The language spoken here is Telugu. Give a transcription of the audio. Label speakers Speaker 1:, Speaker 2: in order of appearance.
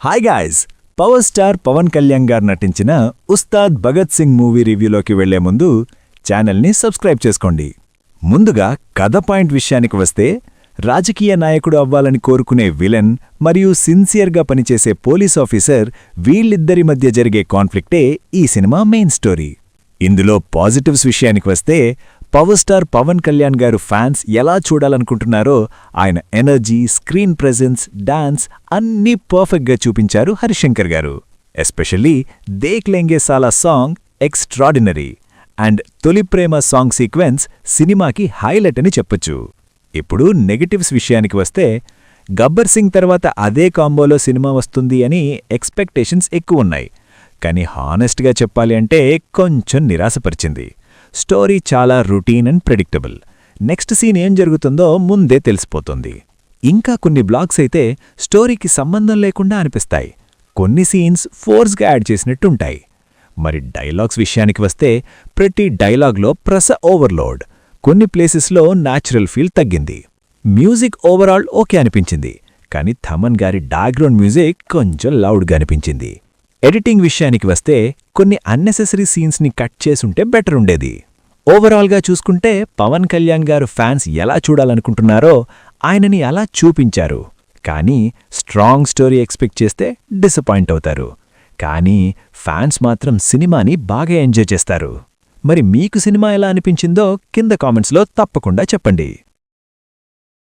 Speaker 1: Hi guys, power star Pawan Kalyan garu నటించిన ఉస్తాద్ భగత్ సింగ్ మూవీ రివ్యూలోకి వెళ్లే ముందు ఛానల్ని సబ్స్క్రైబ్ చేసుకోండి. ముందుగా కథ పాయింట్ విషయానికి వస్తే, రాజకీయ నాయకుడు అవ్వాలని కోరుకునే విలన్ మరియు సిన్సియర్గా పనిచేసే పోలీస్ ఆఫీసర్ వీళ్ళిద్దరి మధ్య జరిగే కాన్ఫ్లిక్టే ఈ సినిమా మెయిన్ స్టోరీ. ఇందులో పాజిటివ్స్ విషయానికి వస్తే, పవర్ స్టార్ పవన్ కళ్యాణ్ గారు ఫ్యాన్స్ ఎలా చూడాలనుకుంటున్నారో ఆయన ఎనర్జీ, స్క్రీన్ ప్రెజెన్స్, డాన్స్ అన్నీ పర్ఫెక్ట్గా చూపించారు హరిశంకర్ గారు. ఎస్పెషల్లీ దేఖ్ లెంగే సాలా సాంగ్ ఎక్స్ట్రాడినరీ అండ్ తొలి ప్రేమ సాంగ్ సీక్వెన్స్ సినిమాకి హైలైట్ అని చెప్పొచ్చు. ఇప్పుడు నెగటివ్స్ విషయానికి వస్తే, గబ్బర్ సింగ్ తర్వాత అదే కాంబోలో సినిమా వస్తుంది అని ఎక్స్పెక్టేషన్స్ ఎక్కువున్నాయి. కానీ హానెస్ట్గా చెప్పాలి అంటే కొంచెం నిరాశపరిచింది. స్టోరీ చాలా routine and predictable. Next scene ఏం జరుగుతుందో ముందే తెలిసిపోతుంది. ఇంకా కొన్ని బ్లాగ్స్ అయితే స్టోరీకి సంబంధం లేకుండా అనిపిస్తాయి. కొన్ని సీన్స్ ఫోర్స్గా యాడ్ చేసినట్టుంటాయి. మరి డైలాగ్స్ విషయానికి వస్తే, ప్రతి డైలాగ్లో ఓవర్లోడ్, కొన్ని ప్లేసెస్లో న్యాచురల్ ఫీల్ తగ్గింది. మ్యూజిక్ ఓవరాల్ ఓకే అనిపించింది, కానీ థమన్ గారి బ్యాక్గ్రౌండ్ మ్యూజిక్ కొంచెం లౌడ్గా అనిపించింది. ఎడిటింగ్ విషయానికి వస్తే, కొన్ని అన్నెసెసరీ సీన్స్ని కట్ చేసుంటే బెటర్ ఉండేది. ఓవరాల్గా చూసుకుంటే పవన్ కళ్యాణ్ గారు ఫ్యాన్స్ ఎలా చూడాలనుకుంటున్నారో ఆయనని అలా చూపించారు. కానీ స్ట్రాంగ్ స్టోరీ ఎక్స్పెక్ట్ చేస్తే డిసప్పాయింట్ అవుతారు. కానీ ఫ్యాన్స్ మాత్రం సినిమాని బాగా ఎంజాయ్ చేస్తారు. మరి మీకు సినిమా ఎలా అనిపించిందో కింద కామెంట్స్లో తప్పకుండా చెప్పండి.